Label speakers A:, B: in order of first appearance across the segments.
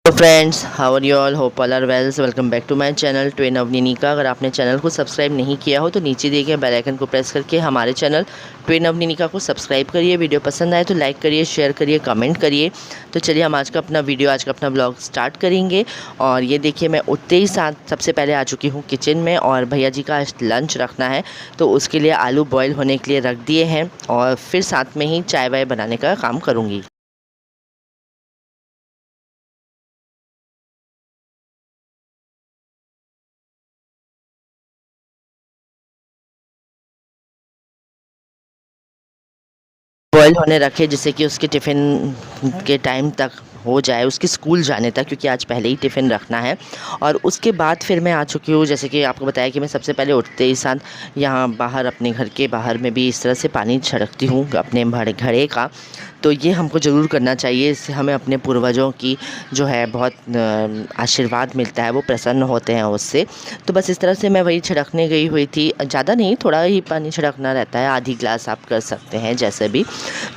A: तो friends, how are you all? Hope all are wells. Welcome back to my channel twin Avneenika. अगर आपने channel को subscribe नहीं किया हो तो नीचे दिए गए बेल आइकन को प्रेस करके हमारे चैनल ट्विन अवनीनिका को सब्सक्राइब करिए। वीडियो पसंद आए तो लाइक करिए, शेयर करिए, कमेंट करिए। तो चलिए हम आज का अपना ब्लॉग स्टार्ट करेंगे। और ये देखिए, मैं उठते ही साथ सबसे पहले आ चुकी हूँ किचन में और भैया जी का आज लंच रखना है, तो उसके लिए आलू बॉयल होने के लिए रख दिए हैं और फिर साथ में ही चाय वाय बनाने का काम करूँगी। बॉयल होने रखे जिससे कि उसके टिफ़िन के टाइम तक हो जाए, उसके स्कूल जाने तक, क्योंकि आज पहले ही टिफ़िन रखना है। और उसके बाद फिर मैं आ चुकी हूँ, जैसे कि आपको बताया कि मैं सबसे पहले उठते ही साथ यहाँ बाहर अपने घर के बाहर में भी इस तरह से पानी छिड़कती हूँ अपने घड़े का। तो ये हमको ज़रूर करना चाहिए, इससे हमें अपने पूर्वजों की जो है बहुत आशीर्वाद मिलता है, वो प्रसन्न होते हैं उससे। तो बस इस तरह से मैं वही छिड़कने गई हुई थी, ज़्यादा नहीं, थोड़ा ही पानी छिड़कना रहता है, आधी ग्लास आप कर सकते हैं जैसे भी।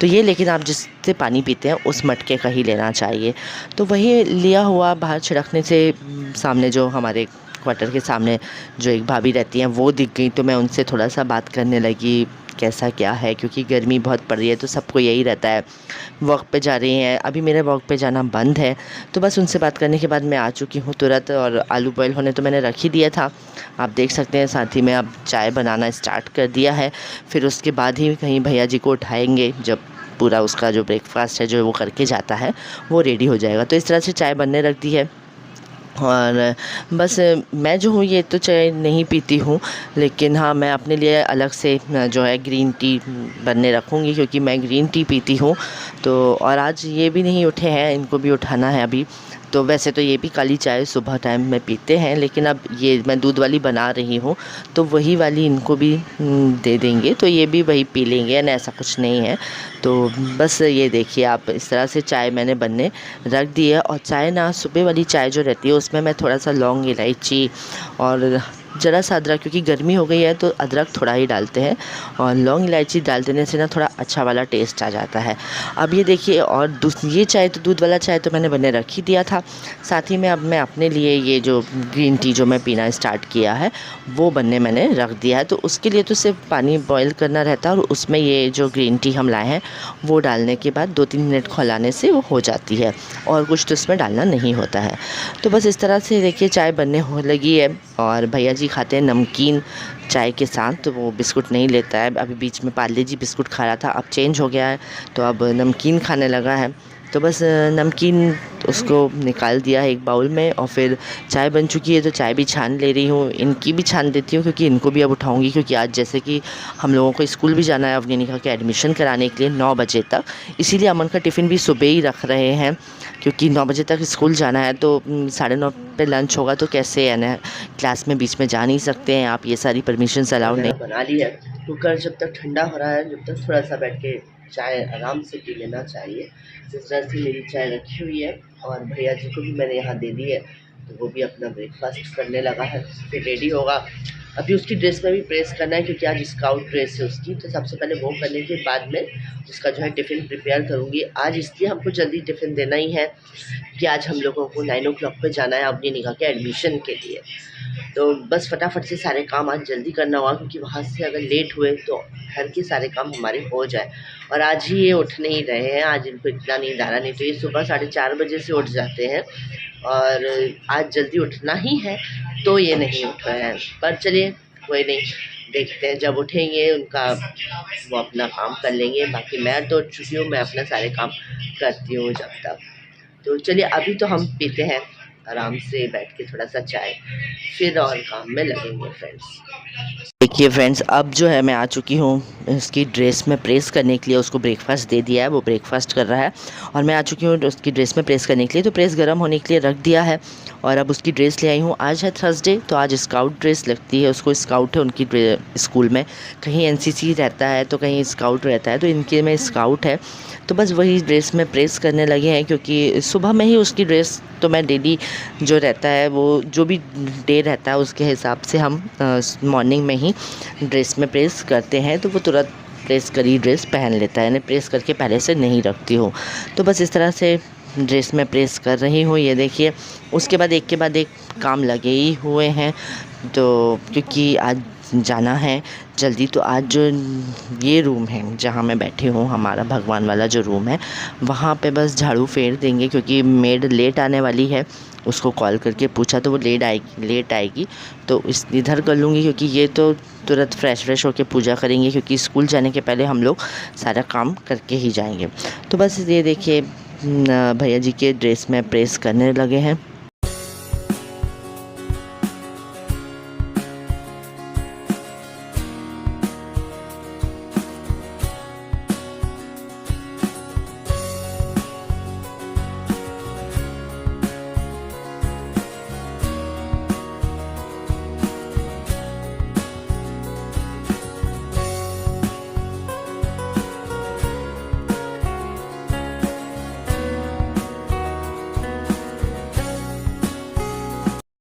A: तो ये, लेकिन आप जिससे पानी पीते हैं उस मटके का ही लेना चाहिए। तो वही लिया हुआ बाहर छिड़कने से सामने जो हमारे क्वार्टर के सामने जो एक भाभी रहती हैं वो दिख गई, तो मैं उनसे थोड़ा सा बात करने लगी, कैसा क्या है, क्योंकि गर्मी बहुत पड़ रही है तो सबको यही रहता है। वॉक पे जा रही हैं, अभी मेरे वॉक पे जाना बंद है। तो बस उनसे बात करने के बाद मैं आ चुकी हूँ तुरंत, और आलू बॉयल होने तो मैंने रख ही दिया था, आप देख सकते हैं। साथ ही में अब चाय बनाना स्टार्ट कर दिया है। फिर उसके बाद ही कहीं भैया जी को उठाएंगे, जब पूरा उसका जो ब्रेकफास्ट है जो वो करके जाता है वो रेडी हो जाएगा। तो इस तरह से चाय बनने रख दी है। और बस मैं जो हूँ ये तो चाय नहीं पीती हूँ, लेकिन हाँ, मैं अपने लिए अलग से जो है ग्रीन टी बनने रखूँगी, क्योंकि मैं ग्रीन टी पीती हूँ। तो और आज ये भी नहीं उठे हैं, इनको भी उठाना है अभी। तो वैसे तो ये भी काली चाय सुबह टाइम में पीते हैं, लेकिन अब ये मैं दूध वाली बना रही हूँ तो वही वाली इनको भी दे देंगे, तो ये भी वही पी लेंगे, ना ऐसा कुछ नहीं है। तो बस ये देखिए आप, इस तरह से चाय मैंने बनने रख दी है। और चाय ना, सुबह वाली चाय जो रहती है उसमें मैं थोड़ा सा लौंग, इलायची और ज़रा सा अदरक, क्योंकि गर्मी हो गई है तो अदरक थोड़ा ही डालते हैं, और लौंग इलायची डाल देने से ना थोड़ा अच्छा वाला टेस्ट आ जाता है। अब ये देखिए, और ये चाय तो दूध वाला चाय तो मैंने बनने रख ही दिया था। साथ ही में अब मैं अपने लिए ये जो ग्रीन टी जो मैं पीना स्टार्ट किया है वो बनने मैंने रख दिया है। तो उसके लिए तो सिर्फ पानी बॉयल करना रहता है, और उसमें ये जो ग्रीन टी हम लाए हैं वो डालने के बाद 2-3 मिनट खौलाने से वो हो जाती है, और कुछ तो इसमें डालना नहीं होता है। तो बस इस तरह से देखिए चाय बनने हो लगी है। और भैया जी खाते हैं नमकीन चाय के साथ, तो वो बिस्कुट नहीं लेता है। अभी बीच में पार्ले जी बिस्कुट खा रहा था, अब चेंज हो गया है तो अब नमकीन खाने लगा है। तो बस नमकीन उसको निकाल दिया है एक बाउल में, और फिर चाय बन चुकी है तो चाय भी छान ले रही हूँ, इनकी भी छान देती हूँ, क्योंकि इनको भी अब उठाऊंगी, क्योंकि आज जैसे कि हम लोगों को स्कूल भी जाना है अवनीनिका के एडमिशन कराने के लिए 9 बजे तक, इसीलिए अमन का टिफ़िन भी सुबह ही रख रहे हैं, क्योंकि 9 बजे तक स्कूल जाना है। तो 9:30 पे लंच होगा, तो कैसे है ना, क्लास में बीच में जा नहीं सकते हैं आप, ये सारी परमिशन अलाउड नहीं। बना ली है, कुकर जब तक ठंडा हो रहा है जब तक थोड़ा सा बैठ के चाय आराम से पी लेना चाहिए। जिस तरह से मेरी चाय रखी हुई है, और भैया जी को भी मैंने यहाँ दे दी है, तो वो भी अपना ब्रेकफास्ट करने लगा है, फिर रेडी होगा। अभी उसकी ड्रेस में भी प्रेस करना है, क्योंकि आज स्काउट ड्रेस है उसकी, तो सबसे पहले वो करने के बाद में उसका जो है टिफ़िन प्रिपेयर करूँगी। आज इसलिए हमको जल्दी टिफ़िन देना ही है कि आज हम लोगों को 9 ओ क्लॉक पे जाना है अवनीनिका के एडमिशन के लिए। तो बस फटाफट से सारे काम आज जल्दी करना होगा, क्योंकि वहाँ से अगर लेट हुए तो घर के सारे काम हमारे हो जाए। और आज ही ये उठ नहीं रहे हैं, आज इनको इतना नींद आ रहा, नहीं तो ये सुबह 4:30 बजे से उठ जाते हैं, और आज जल्दी उठना ही है तो ये नहीं उठ रहे हैं। पर चलिए कोई नहीं, देखते हैं जब उठेंगे उनका वो अपना काम कर लेंगे। बाकी मैं तो उठ चुकी हूँ, मैं अपना सारे काम करती हूँ जब तक। तो चलिए अभी तो हम पीते हैं आराम से बैठ के थोड़ा सा चाय, फिर और काम में लगेंगे फ्रेंड्स। देखिए फ्रेंड्स, अब जो है मैं आ चुकी हूँ उसकी ड्रेस में प्रेस करने के लिए, उसको ब्रेकफास्ट दे दिया है, वो ब्रेकफास्ट कर रहा है, और मैं आ चुकी हूँ उसकी ड्रेस में प्रेस करने के लिए। तो प्रेस गर्म होने के लिए रख दिया है, और अब उसकी ड्रेस ले आई हूँ। आज है थर्सडे, तो आज स्काउट ड्रेस लगती है उसको, स्काउट है उनकी स्कूल में, कहीं एनसीसी रहता है तो कहीं स्काउट रहता है, तो इनके में स्काउट है। तो बस वही ड्रेस में प्रेस करने लगे हैं, क्योंकि सुबह में ही उसकी ड्रेस तो मैं डेली जो रहता है वो जो भी डे रहता है उसके हिसाब से हम मॉर्निंग में ही ड्रेस में प्रेस करते हैं, तो वो तुरंत प्रेस करी ड्रेस पहन लेता है, यानी प्रेस करके पहले से नहीं रखती हूँ। तो बस इस तरह से ड्रेस में प्रेस कर रही हूँ, ये देखिए। उसके बाद एक के बाद एक काम लगे ही हुए हैं, तो क्योंकि आज जाना है जल्दी। तो आज जो ये रूम है जहाँ मैं बैठी हूँ, हमारा भगवान वाला जो रूम है, वहाँ पे बस झाड़ू फेर देंगे क्योंकि मेड लेट आने वाली है। उसको कॉल करके पूछा तो वो लेट आएगी, तो इस इधर कर लूँगी क्योंकि ये तो तुरंत फ्रेश होके पूजा करेंगे क्योंकि स्कूल जाने के पहले हम लोग सारा काम करके ही जाएंगे। तो बस ये देखिए भैया जी के ड्रेस में प्रेस करने लगे हैं।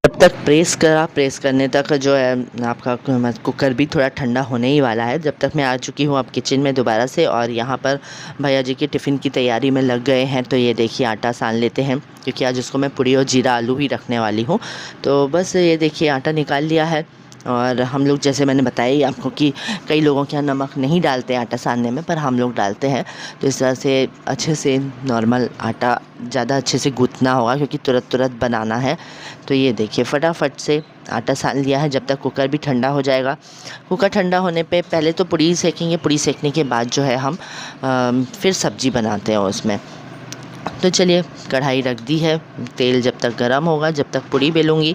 A: जब तक प्रेस करने तक जो है आपका कुकर भी थोड़ा ठंडा होने ही वाला है। जब तक मैं आ चुकी हूँ अब किचन में दोबारा से, और यहाँ पर भैया जी के टिफ़िन की तैयारी में लग गए हैं। तो ये देखिए आटा सान लेते हैं क्योंकि आज उसको मैं पूड़ी और जीरा आलू ही रखने वाली हूँ। तो बस ये देखिए आटा निकाल लिया है। और हम लोग जैसे मैंने बताया ही आपको कि कई लोगों के यहाँ नमक नहीं डालते आटा सानने में, पर हम लोग डालते हैं। तो इस तरह से अच्छे से नॉर्मल आटा ज़्यादा अच्छे से गूँथना होगा क्योंकि तुरंत बनाना है। तो ये देखिए फटाफट से आटा सान लिया है। जब तक कुकर भी ठंडा हो जाएगा, कुकर ठंडा होने पे पहले तो पूड़ी सेकेंगे, पूड़ी सेकने के बाद जो है हम फिर सब्ज़ी बनाते हैं उसमें। तो चलिए कढ़ाई रख दी है, तेल जब तक गर्म होगा जब तक पूड़ी बेलूँगी,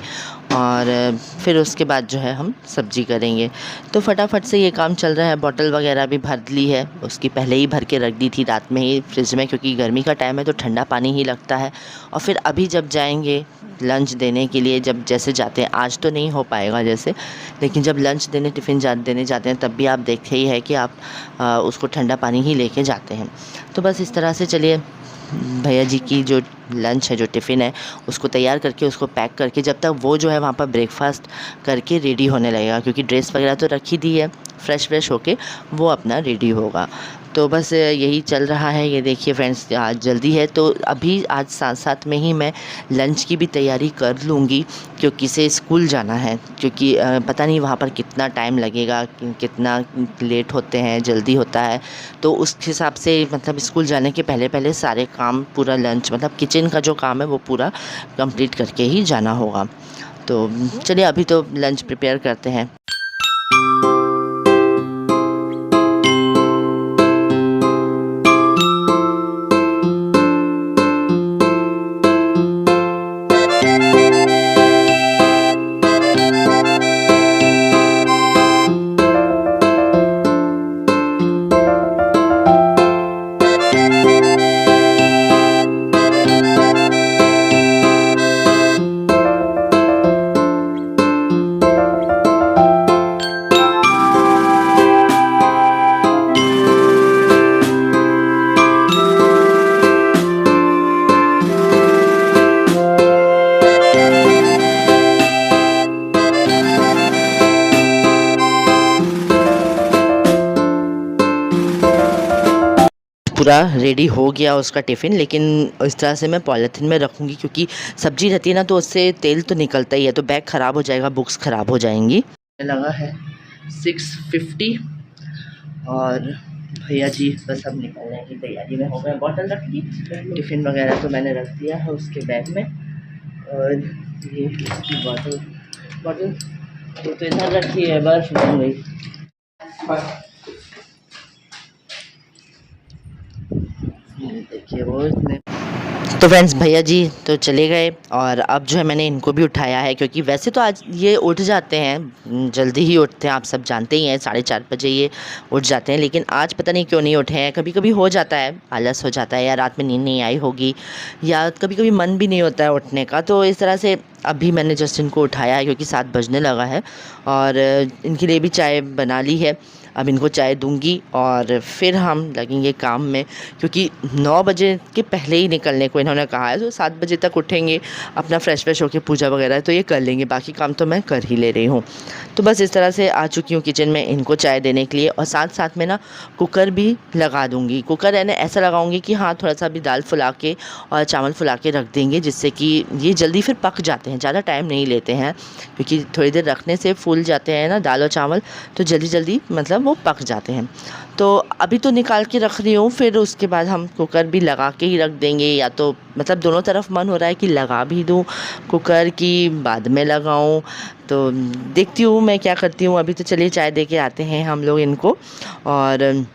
A: और फिर उसके बाद जो है हम सब्ज़ी करेंगे। तो फटाफट से ये काम चल रहा है। बॉटल वगैरह भी भर ली है, उसकी पहले ही भर के रख दी थी रात में ही फ्रिज में, क्योंकि गर्मी का टाइम है तो ठंडा पानी ही लगता है। और फिर अभी जब जाएंगे लंच देने के लिए, जब जैसे जाते हैं, आज तो नहीं हो पाएगा जैसे, लेकिन जब लंच देने टिफ़िन देने जाते हैं तब भी आप देखते ही है कि आप उसको ठंडा पानी ही लेके जाते हैं। तो बस इस तरह से चलिए भैया जी की जो लंच है, जो टिफ़िन है, उसको तैयार करके उसको पैक करके, जब तक वो जो है वहाँ पर ब्रेकफास्ट करके रेडी होने लगेगा, क्योंकि ड्रेस वगैरह तो रखी दी है, फ्रेश होके वो अपना रेडी होगा। तो बस यही चल रहा है। ये देखिए फ्रेंड्स आज जल्दी है, तो अभी आज साथ में ही मैं लंच की भी तैयारी कर लूँगी क्योंकि से स्कूल जाना है, क्योंकि पता नहीं वहाँ पर कितना टाइम लगेगा, कितना लेट होते हैं, जल्दी होता है। तो उस हिसाब से मतलब स्कूल जाने के पहले सारे काम, पूरा लंच मतलब किचन का जो काम है वो पूरा कंप्लीट करके ही जाना होगा। तो चलिए अभी तो लंच प्रिपेयर करते हैं। पूरा रेडी हो गया उसका टिफ़िन, लेकिन इस तरह से मैं पॉलीथीन में रखूँगी क्योंकि सब्ज़ी रहती है ना, तो उससे तेल तो निकलता ही है, तो बैग ख़राब हो जाएगा, बुक्स ख़राब हो जाएंगी। लगा है 6:50 और भैया जी बस अब निकलने की तैयारी में हो गए। बॉटल रख दी, टिफ़िन वगैरह तो मैंने रख दिया है उसके बैग में, और ये बॉटल तो इधर रखी है, बर्फ़ बन गई। देखिए वो इसने, तो फ्रेंड्स भैया जी तो चले गए, और अब जो है मैंने इनको भी उठाया है, क्योंकि वैसे तो आज ये उठ जाते हैं, जल्दी ही उठते हैं, आप सब जानते ही हैं, 4:30 बजे ये उठ जाते हैं। लेकिन आज पता नहीं क्यों नहीं उठे हैं। कभी कभी हो जाता है, आलस हो जाता है, या रात में नींद नहीं आई होगी, या कभी कभी मन भी नहीं होता है उठने का। तो इस तरह से अभी मैंने जस्ट इनको उठाया है क्योंकि 7 बजने लगा है, और इनके लिए भी चाय बना ली है। अब इनको चाय दूंगी और फिर हम लगेंगे काम में, क्योंकि 9 बजे के पहले ही निकलने को इन्होंने कहा है। तो 7 बजे तक उठेंगे, अपना फ्रेश होकर पूजा वगैरह तो ये कर लेंगे, बाकी काम तो मैं कर ही ले रही हूँ। तो बस इस तरह से आ चुकी हूँ किचन में इनको चाय देने के लिए, और साथ साथ में ना कुकर भी लगा दूँगी। कुकर यानी ऐसा लगाऊंगी कि हाँ थोड़ा सा भी दाल फुला के और चावल फुला के रख देंगे, जिससे कि ये जल्दी फिर पक जाते हैं, ज़्यादा टाइम नहीं लेते हैं, क्योंकि थोड़ी देर रखने से फूल जाते हैं ना दाल और चावल, तो जल्दी जल्दी मतलब वो पक जाते हैं। तो अभी तो निकाल के रख रही हूँ, फिर उसके बाद हम कुकर भी लगा के ही रख देंगे, या तो मतलब दोनों तरफ मन हो रहा है कि लगा भी दूँ कुकर की बाद में लगाऊँ, तो देखती हूँ मैं क्या करती हूँ। अभी तो चलिए चाय दे के आते हैं हम लोग इनको। और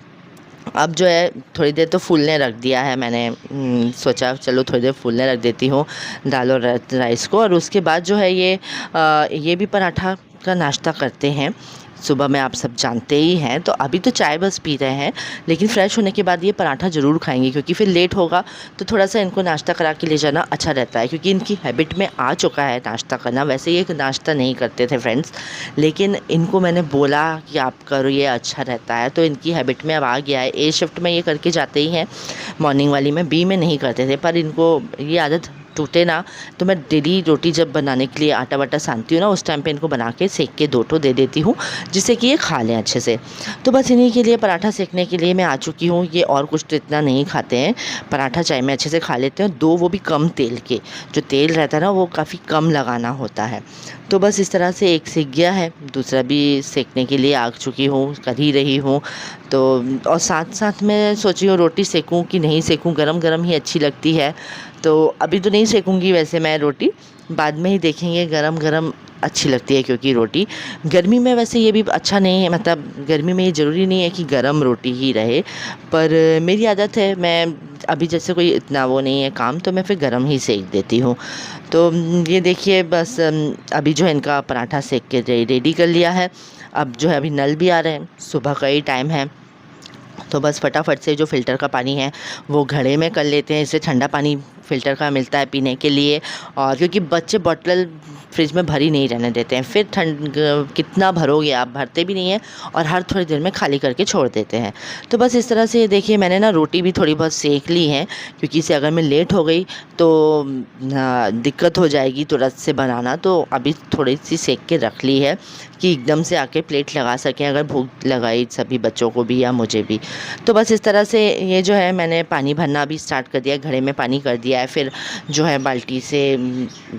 A: अब जो है थोड़ी देर तो फूलने रख दिया है मैंने, सोचा चलो थोड़ी देर फूलने रख देती हूँ दाल और राइस को। और उसके बाद जो है ये भी पराठा का नाश्ता करते हैं सुबह में, आप सब जानते ही हैं। तो अभी तो चाय बस पी रहे हैं, लेकिन फ़्रेश होने के बाद ये पराठा ज़रूर खाएंगे, क्योंकि फिर लेट होगा तो थोड़ा सा इनको नाश्ता करा के ले जाना अच्छा रहता है, क्योंकि इनकी हैबिट में आ चुका है नाश्ता करना। वैसे ये नाश्ता नहीं करते थे फ्रेंड्स, लेकिन इनको मैंने बोला कि आप करो, ये अच्छा रहता है, तो इनकी हैबिट में अब आ गया है। ए शिफ्ट में ये करके जाते ही हैं, मॉर्निंग वाली में, बी में नहीं करते थे, पर इनको ये आदत टूटे ना, तो मैं डेली रोटी जब बनाने के लिए आटा वाटा सानती हूँ ना, उस टाइम पे इनको बना के सेक के 2 दे देती हूँ, जिससे कि ये खा लें अच्छे से। तो बस इन्हीं के लिए पराठा सेकने के लिए मैं आ चुकी हूँ। ये और कुछ तो इतना नहीं खाते हैं, पराठा चाय में अच्छे से खा लेते हैं, 2 वो भी कम तेल के, जो तेल रहता है ना वो काफ़ी कम लगाना होता है। तो बस इस तरह से एक सेक गया है, दूसरा भी सेकने के लिए आ चुकी हूँ, कर ही रही हूँ। तो और साथ साथ मैं सोची हूँ रोटी सेकूँ कि नहीं सेकूँ, गरम गरम ही अच्छी लगती है। तो अभी तो नहीं सेकूँगी वैसे मैं रोटी, बाद में ही देखेंगे, गरम गरम अच्छी लगती है, क्योंकि रोटी गर्मी में वैसे ये भी अच्छा नहीं है, मतलब गर्मी में ये ज़रूरी नहीं है कि गरम रोटी ही रहे, पर मेरी आदत है, मैं अभी जैसे कोई इतना वो नहीं है काम, तो मैं फिर गरम ही सेक देती हूँ। तो ये देखिए बस अभी जो है इनका पराठा सेक के रेडी कर लिया है। अब जो है अभी नल भी आ रहे हैं, सुबह का ही टाइम है, तो बस फटाफट से जो फ़िल्टर का पानी है वो घड़े में कर लेते हैं, इससे ठंडा पानी फ़िल्टर का मिलता है पीने के लिए। और क्योंकि बच्चे बॉटल फ्रिज में भरी नहीं रहने देते हैं, फिर कितना भरोगे आप, भरते भी नहीं हैं, और हर थोड़ी देर में खाली करके छोड़ देते हैं। तो बस इस तरह से देखिए मैंने ना रोटी भी थोड़ी बहुत सेक ली है, क्योंकि इसे अगर मैं लेट हो गई तो दिक्कत हो जाएगी तुरंत से बनाना, तो अभी थोड़ी सी सेक के रख ली है कि एकदम से आके प्लेट लगा सकें अगर भूख लगाई सभी बच्चों को भी या मुझे भी। तो बस इस तरह से ये जो है मैंने पानी भरना भी स्टार्ट कर दिया है, घड़े में पानी कर दिया है, फिर जो है बाल्टी से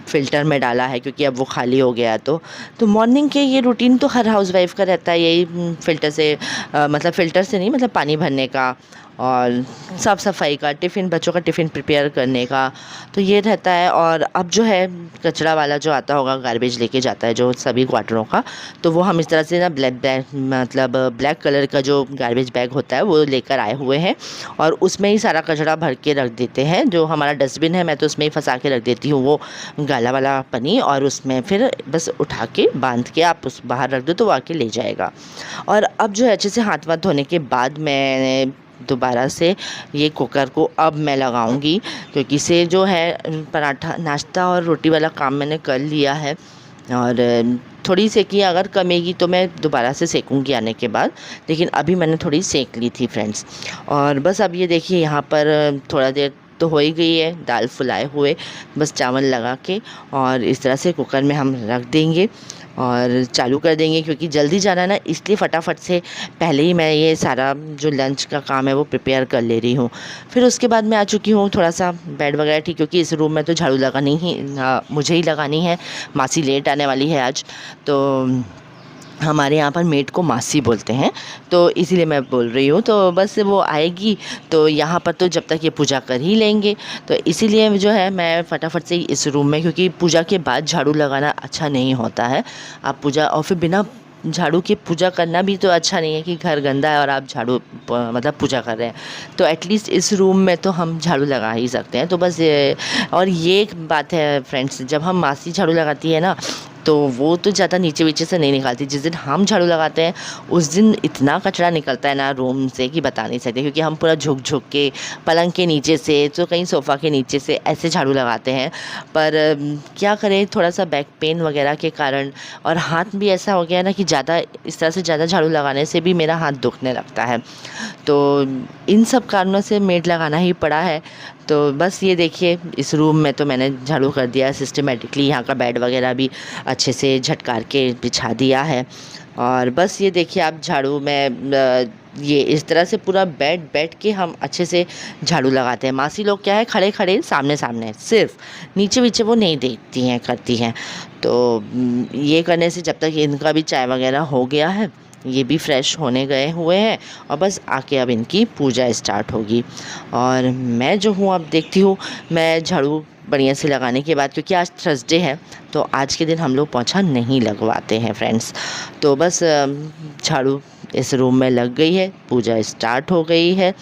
A: फ़िल्टर में डाला है, क्योंकि अब वो खाली हो गया। तो मॉर्निंग के ये रूटीन तो हर हाउसवाइफ़ का रहता है, यही फ़िल्टर से मतलब फ़िल्टर से नहीं, मतलब पानी भरने का और साफ़ सफाई का, टिफ़िन बच्चों का टिफ़िन प्रिपेयर करने का, तो ये रहता है। और अब जो है कचरा वाला जो आता होगा, गार्बेज लेके जाता है जो सभी क्वार्टरों का, तो वो हम इस तरह से ना ब्लैक कलर का जो गार्बेज बैग होता है वो लेकर आए हुए हैं, और उसमें ही सारा कचरा भर के रख देते हैं। जो हमारा डस्टबिन है मैं तो उसमें ही फंसा के रख देती हूँ वो गाला वाला पन्नी, और उसमें फिर बस उठा के बांध के आप उस बाहर रख दो तो वो आके ले जाएगा। और अब जो है अच्छे से हाथ वाथ धोने के बाद मैंने दोबारा से ये कुकर को अब मैं लगाऊंगी, क्योंकि इसे जो है पराठा नाश्ता और रोटी वाला काम मैंने कर लिया है, और थोड़ी सेकी अगर कमेगी तो मैं दोबारा से सेकूंगी आने के बाद, लेकिन अभी मैंने थोड़ी सेक ली थी फ्रेंड्स। और बस अब ये देखिए यहाँ पर थोड़ा देर तो हो ही गई है दाल फुलाए हुए, बस चावल लगा के और इस तरह से कुकर में हम रख देंगे और चालू कर देंगे, क्योंकि जल्दी जाना है ना, इसलिए फटाफट से पहले ही मैं ये सारा जो लंच का काम है वो प्रिपेयर कर ले रही हूँ। फिर उसके बाद मैं आ चुकी हूँ थोड़ा सा बेड वगैरह ठीक, क्योंकि इस रूम में तो झाड़ू लगानी ही मुझे ही लगानी है, मासी लेट आने वाली है आज, तो हमारे यहाँ पर मेड को मासी बोलते हैं, तो इसीलिए मैं बोल रही हूँ। तो बस वो आएगी तो यहाँ पर तो जब तक ये पूजा कर ही लेंगे, तो इसीलिए जो है मैं फटाफट से इस रूम में, क्योंकि पूजा के बाद झाड़ू लगाना अच्छा नहीं होता है, आप पूजा और फिर बिना झाड़ू की पूजा करना भी तो अच्छा नहीं है कि घर गंदा है और आप झाड़ू मतलब पूजा कर रहे हैं, तो एटलीस्ट इस रूम में तो हम झाड़ू लगा ही सकते हैं। तो बस और ये एक बात है फ्रेंड्स, जब हम मासी झाड़ू लगाती है ना तो वो तो ज़्यादा नीचे वीचे से नहीं निकालती। जिस दिन हम झाड़ू लगाते हैं उस दिन इतना कचरा निकलता है ना रूम से कि बता नहीं सकते, क्योंकि हम पूरा झुक झुक के पलंग के नीचे से तो कहीं सोफ़ा के नीचे से ऐसे झाड़ू लगाते हैं। पर क्या करें, थोड़ा सा बैक पेन वगैरह के कारण और हाथ भी ऐसा हो गया ना कि ज़्यादा इस तरह से ज़्यादा झाड़ू लगाने से भी मेरा हाथ दुखने लगता है। तो इन सब कारणों से मेड लगाना ही पड़ा है। तो बस ये देखिए, इस रूम में तो मैंने झाड़ू कर दिया सिस्टमेटिकली, यहाँ का बेड वगैरह भी अच्छे से झटकार के बिछा दिया है। और बस ये देखिए आप, झाड़ू में ये इस तरह से पूरा बेड बैठ के हम अच्छे से झाड़ू लगाते हैं। मासी लोग क्या है, खड़े खड़े सामने सामने, सिर्फ नीचे वीचे वो नहीं देखती हैं करती हैं। तो ये करने से जब तक इनका भी चाय वगैरह हो गया है, ये भी फ्रेश होने गए हुए हैं और बस आके अब इनकी पूजा स्टार्ट होगी। और मैं जो हूँ अब देखती हूँ, मैं झाड़ू बढ़िया से लगाने के बाद, क्योंकि आज थर्सडे है तो आज के दिन हम लोग पोंछा नहीं लगवाते हैं फ्रेंड्स। तो बस झाड़ू इस रूम में लग गई है, पूजा स्टार्ट हो गई है।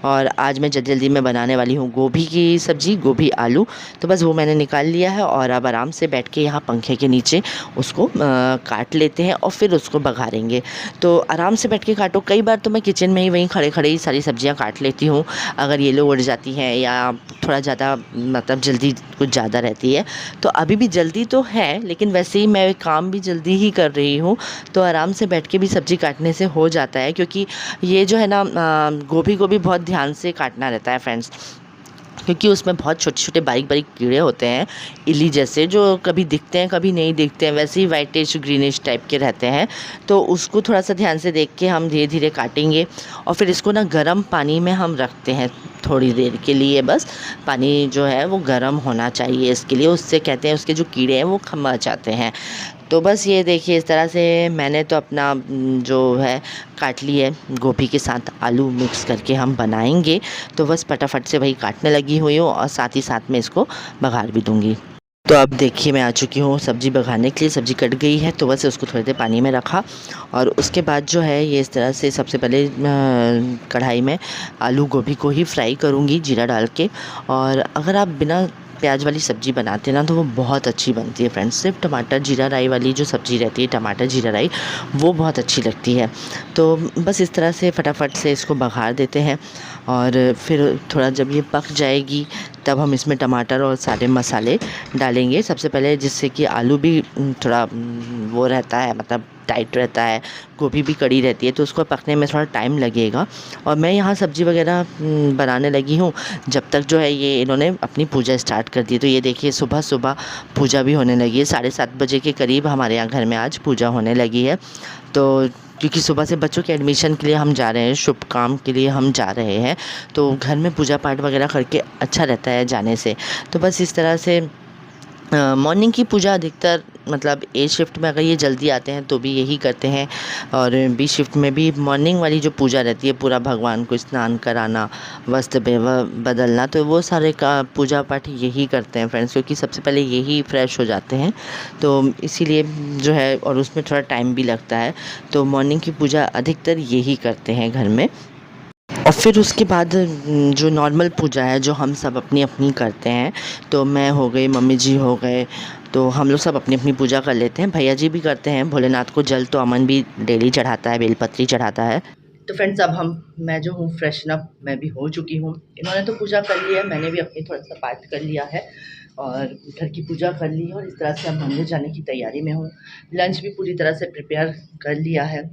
A: और आज मैं जल्दी जल्दी में बनाने वाली हूँ गोभी की सब्ज़ी, गोभी आलू। तो बस वो मैंने निकाल लिया है और अब आराम से बैठ के यहाँ पंखे के नीचे उसको काट लेते हैं और फिर उसको बघारेंगे। तो आराम से बैठ के काटो। कई बार तो मैं किचन में ही वहीं खड़े खड़े ही सारी सब्जियाँ काट लेती हूँ, अगर ये लोग उड़ जाती हैं या थोड़ा ज़्यादा मतलब जल्दी कुछ ज़्यादा रहती है। तो अभी भी जल्दी तो है, लेकिन वैसे ही मैं काम भी जल्दी ही कर रही हूँ, तो आराम से बैठ के भी सब्ज़ी काटने से हो जाता है। क्योंकि ये जो है ना, गोभी को भी बहुत ध्यान से काटना रहता है फ्रेंड्स, क्योंकि उसमें बहुत छोटे छोटे बारीक बारीक कीड़े होते हैं, इली जैसे, जो कभी दिखते हैं कभी नहीं दिखते हैं, वैसे ही वाइटिश ग्रीनिश टाइप के रहते हैं। तो उसको थोड़ा सा ध्यान से देख के हम धीरे धीरे काटेंगे। और फिर इसको ना गर्म पानी में हम रखते हैं थोड़ी देर के लिए। बस पानी जो है वो गर्म होना चाहिए इसके लिए, उससे कहते हैं उसके जो कीड़े हैं वो मर जाते हैं। तो बस ये देखिए, इस तरह से मैंने तो अपना जो है काट ली है। गोभी के साथ आलू मिक्स करके हम बनाएंगे। तो बस फटाफट से वही काटने लगी हुई हूँ और साथ ही साथ में इसको बघार भी दूँगी। तो अब देखिए, मैं आ चुकी हूँ सब्ज़ी बघारने के लिए। सब्ज़ी कट गई है तो बस उसको थोड़ी देर पानी में रखा और उसके बाद जो है ये इस तरह से सबसे पहले कढ़ाई में आलू गोभी को ही फ्राई करूँगी जीरा डाल के। और अगर आप बिना प्याज वाली सब्ज़ी बनाते हैं ना तो वो बहुत अच्छी बनती है फ्रेंड्स। सिर्फ टमाटर जीरा राई वाली जो सब्ज़ी रहती है, टमाटर जीरा राई, वो बहुत अच्छी लगती है। तो बस इस तरह से फटाफट से इसको बघार देते हैं और फिर थोड़ा जब ये पक जाएगी तब हम इसमें टमाटर और सारे मसाले डालेंगे सबसे पहले, जिससे कि आलू भी थोड़ा वो रहता है, मतलब टाइट रहता है, गोभी भी कड़ी रहती है, तो उसको पकने में थोड़ा टाइम लगेगा। और मैं यहाँ सब्ज़ी वगैरह बनाने लगी हूँ जब तक जो है ये इन्होंने अपनी पूजा स्टार्ट कर दी। तो ये देखिए, सुबह सुबह पूजा भी होने लगी है। 7:30 बजे के करीब हमारे यहाँ घर में आज पूजा होने लगी है। तो क्योंकि सुबह से बच्चों के एडमिशन के लिए हम जा रहे हैं, शुभ काम के लिए हम जा रहे हैं, तो घर में पूजा पाठ वगैरह करके अच्छा रहता है जाने से। तो बस इस तरह से मॉर्निंग की पूजा अधिकतर, मतलब ए शिफ्ट में अगर ये जल्दी आते हैं तो भी यही करते हैं, और बी शिफ्ट में भी मॉर्निंग वाली जो पूजा रहती है, पूरा भगवान को स्नान कराना, वस्त्र बदलना, तो वो सारे का पूजा पाठ यही करते हैं फ्रेंड्स, क्योंकि सबसे पहले यही फ्रेश हो जाते हैं। तो इसीलिए जो है, और उसमें थोड़ा टाइम भी लगता है, तो मॉर्निंग की पूजा अधिकतर यही करते हैं घर में। और फिर उसके बाद जो नॉर्मल पूजा है जो हम सब अपनी अपनी करते हैं, तो मैं हो गई, मम्मी जी हो गए, तो हम लोग सब अपनी अपनी पूजा कर लेते हैं। भैया जी भी करते हैं, भोलेनाथ को जल तो अमन भी डेली चढ़ाता है, बेलपत्री चढ़ाता है। तो फ्रेंड्स, अब मैं जो हूँ फ्रेशन अप मैं भी हो चुकी हूँ। इन्होंने तो पूजा कर लिया है, मैंने भी अपनी थोड़ा सा पाठ कर लिया है और घर की पूजा कर ली है, और इस तरह से अब मंदिर जाने की तैयारी में हूँ। लंच भी पूरी तरह से प्रिपेयर कर लिया है,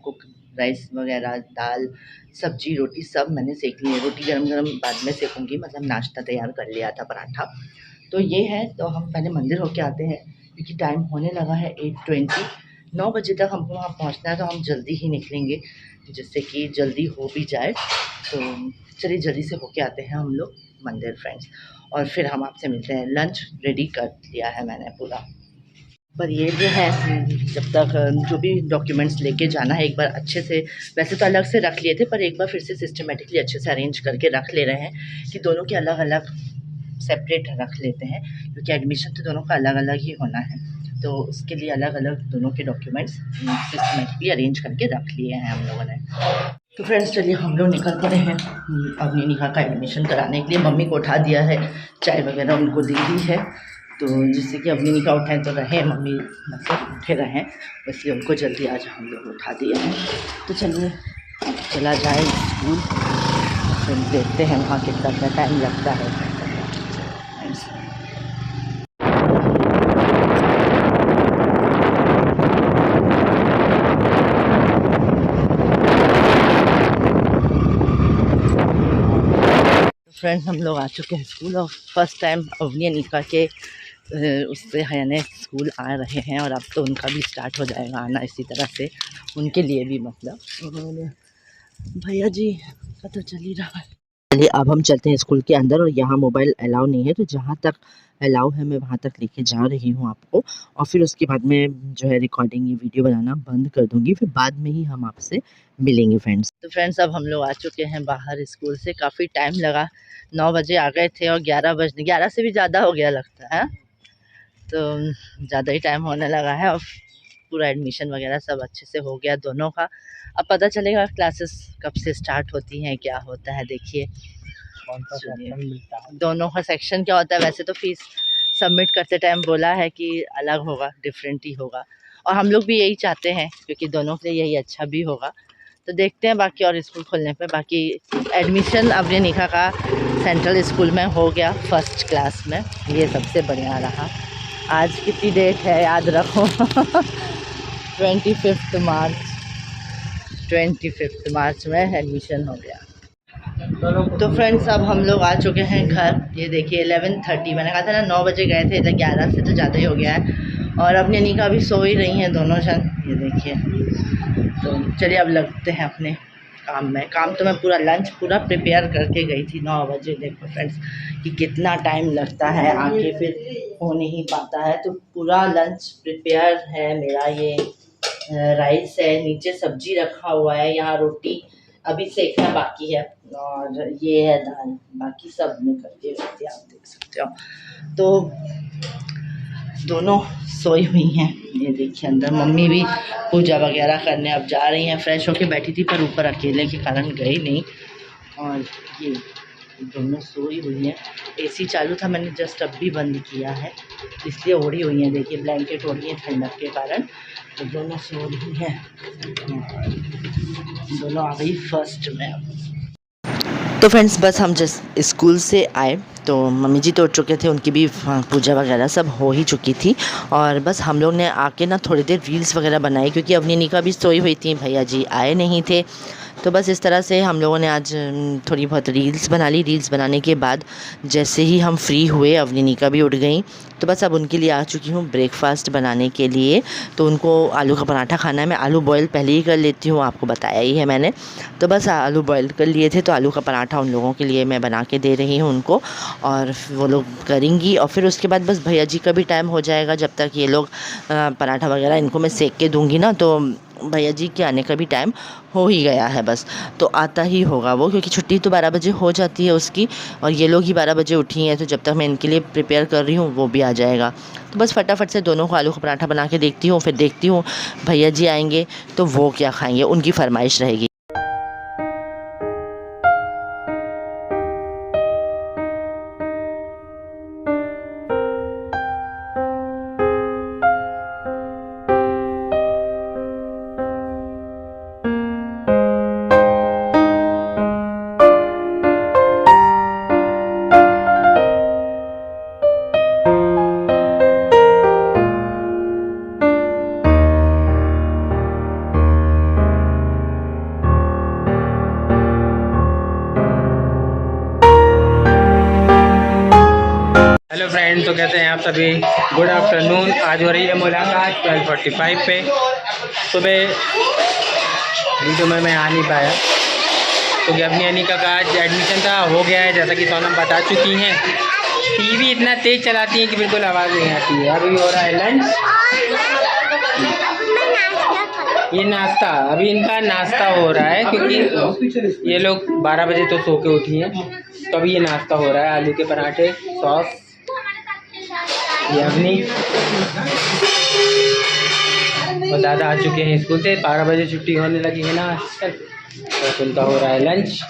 A: कुक राइस वगैरह, दाल, सब्जी, रोटी सब मैंने सेक ली है। रोटी गरम गरम बाद में सेकूंगी, मतलब नाश्ता तैयार कर लिया था, पराठा। तो ये है, तो हम पहले मंदिर होके आते हैं, क्योंकि टाइम होने लगा है 8:20। 9 बजे तक हमको वहाँ पहुँचना है, तो हम जल्दी ही निकलेंगे जिससे कि जल्दी हो भी जाए। तो चलिए जल्दी से होके आते हैं हम लोग मंदिर फ्रेंड्स, और फिर हम आपसे मिलते हैं। लंच रेडी कर लिया है मैंने पूरा। पर ये जो है, जब तक जो भी डॉक्यूमेंट्स लेके जाना है, एक बार अच्छे से, वैसे तो अलग से रख लिए थे, पर एक बार फिर से सिस्टमेटिकली अच्छे से अरेंज करके रख ले रहे हैं कि दोनों के अलग अलग सेपरेट रख लेते हैं, क्योंकि एडमिशन तो दोनों का अलग अलग ही होना है। तो उसके लिए अलग अलग दोनों के डॉक्यूमेंट्स सिस्टमेटिकली अरेंज करके रख लिए हैं हम लोगों ने। तो फ्रेंड्स, चलिए हम लोग निकल पड़े हैं अपनी निहा का एडमिशन कराने के लिए। मम्मी को उठा दिया है, चाय वगैरह उनको दे दी है, तो जिससे कि अपनी निकाह उठाएं तो रहे, मम्मी मतलब उठे रहें, इसलिए उनको जल्दी आज हम लोग उठा दिए हैं। तो चलिए चला जाए स्कूल, फिर देखते हैं वहाँ कितना टाइम लगता है। फ्रेंड्स हम लोग आ चुके हैं स्कूल, और फर्स्ट टाइम अवनी अनिका के उससे यानी स्कूल आ रहे हैं, और अब तो उनका भी स्टार्ट हो जाएगा आना इसी तरह से, उनके लिए भी मतलब भैया जी का तो चल ही रहा है। चलिए अब हम चलते हैं स्कूल के अंदर, और यहाँ मोबाइल अलाउ नहीं है, तो जहाँ तक अलाउ है मैं वहाँ तक लेके जा रही हूँ आपको, और फिर उसके बाद में जो है रिकॉर्डिंग ये वीडियो बनाना बंद कर दूँगी, फिर बाद में ही हम आपसे मिलेंगे फ्रेंड्स। तो फ्रेंड्स अब हम लोग आ चुके हैं बाहर स्कूल से, काफ़ी टाइम लगा, 9 बजे आ गए थे और 11 से भी ज़्यादा हो गया लगता है, तो ज़्यादा ही टाइम होने लगा है, और पूरा एडमिशन वगैरह सब अच्छे से हो गया दोनों का। अब पता चलेगा क्लासेस कब से स्टार्ट होती हैं, क्या होता है, देखिए दोनों का सेक्शन क्या होता है। वैसे तो फीस सबमिट करते टाइम बोला है कि अलग होगा, डिफरेंट ही होगा, और हम लोग भी यही चाहते हैं क्योंकि दोनों के लिए यही अच्छा भी होगा। तो देखते हैं बाकी, और स्कूल खोलने पे बाकी एडमिशन अपने निका का सेंट्रल स्कूल में हो गया फर्स्ट क्लास में, ये सबसे बढ़िया रहा। आज कितनी डेट है याद रखो 25 मार्च, 25 मार्च में एडमिशन हो गया। तो फ्रेंड्स अब हम लोग आ चुके हैं घर, ये देखिए 11:30, मैंने कहा था ना 9 बजे गए थे, इधर 11 से तो ज़्यादा ही हो गया है, और अपनी निका भी सो ही रही हैं दोनों जन, ये देखिए। तो चलिए अब लगते हैं अपने काम में। काम तो मैं पूरा लंच पूरा प्रिपेयर करके गई थी 9 बजे, देखो फ्रेंड्स कि कितना टाइम लगता है, आके फिर हो नहीं पाता है, तो पूरा लंच प्रिपेयर है मेरा। ये राइस है, नीचे सब्जी रखा हुआ है, यहाँ रोटी अभी सेकना बाकी है, और ये है दाल, बाकी सब में करके रखती, आप देख सकते हो। तो दोनों सोई हुई हैं, ये देखिए अंदर मम्मी भी पूजा वगैरह करने अब जा रही हैं, फ्रेश होके बैठी थी पर ऊपर अकेले के कारण गई नहीं, और ये दोनों सोई हुई हैं। एसी चालू था, मैंने जस्ट अब भी बंद किया है, इसलिए ओढ़ी हुई हैं, देखिए ब्लैंकेट ओढ़ी है ठंडक के कारण, तो दोनों सो रही हैं, दोनों आ गई फर्स्ट में। तो फ्रेंड्स बस हम जिस स्कूल से आए तो मम्मी जी तो उठ चुके थे, उनकी भी पूजा वगैरह सब हो ही चुकी थी, और बस हम लोग ने आके ना थोड़ी देर रील्स वगैरह बनाई, क्योंकि अपनी निका भी सोई हुई थी, भैया जी आए नहीं थे, तो बस इस तरह से हम लोगों ने आज थोड़ी बहुत रील्स बना ली। रील्स बनाने के बाद जैसे ही हम फ्री हुए, अवनी निका भी उठ गई, तो बस अब उनके लिए आ चुकी हूँ ब्रेकफास्ट बनाने के लिए। तो उनको आलू का पराठा खाना है, मैं आलू बॉयल पहले ही कर लेती हूँ, आपको बताया ही है मैंने, तो बस आलू बॉयल कर लिए थे, तो आलू का पराठा उन लोगों के लिए मैं बना के दे रही हूँ उनको, और वो लोग करेंगी, और फिर उसके बाद बस भैया जी का भी टाइम हो जाएगा, जब तक ये लोग पराठा वगैरह इनको मैं सेक के दूँगी ना, तो भैया जी के आने का भी टाइम हो ही गया है बस, तो आता ही होगा वो, क्योंकि छुट्टी तो 12 बजे हो जाती है उसकी, और ये लोग ही 12 बजे उठी हैं, तो जब तक मैं इनके लिए प्रिपेयर कर रही हूँ वो भी आ जाएगा। तो बस फटाफट से दोनों को आलू का पराठा बना के देखती हूँ, फिर देखती हूँ भैया जी आएंगे तो वो क्या खाएंगे, उनकी फरमाइश रहेगी।
B: हेलो फ्रेंड, तो कैसे हैं आप सभी। Good afternoon. आज हो रही है मुलाकात 12:45 पे। सुबह वीडियो में मैं आ नहीं पाया क्योंकि अपनी अनिका का आज एडमिशन था, हो गया है जैसा कि सोनम बता चुकी हैं। टीवी इतना तेज़ चलाती हैं कि बिल्कुल आवाज़ नहीं आती है। अभी हो रहा है लंच, ये नाश्ता, अभी इनका नाश्ता हो रहा है क्योंकि ये लोग 12 बजे तो सो के उठी हैं, तो अभी ये नाश्ता हो रहा है। आलू के पराठे, सॉस, ये अपनी और दादा आ चुके हैं स्कूल से, 12 बजे छुट्टी होने लगी है ना तो उनका हो रहा है लंच।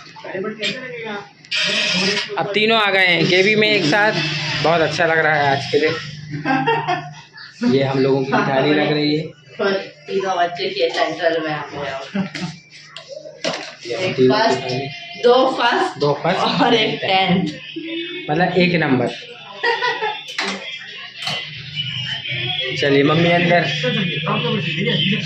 B: अब तीनों आ गए हैं केवी में एक साथ, बहुत अच्छा लग रहा है आज के दिन। ये हम लोगों की थाली लग रही है।
A: तीनों बच्चे के सेंटर में आप हो।
B: ये
A: एक
B: तीनों की
A: फर्स्ट,
B: थाली।
A: दो
B: फर्स्ट
A: और एक 10।
B: मतलब 1 नंबर। चलिए मम्मी अंदर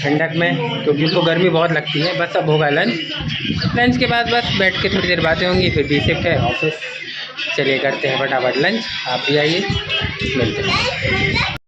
B: ठंडक में, क्योंकि उनको गर्मी बहुत लगती है। बस अब होगा लंच के बाद बस बैठ के थोड़ी देर बातें होंगी, फिर बी शिफ्ट है ऑफिस। चलिए करते हैं फटाफट लंच, आप भी आइए, मिलते हैं।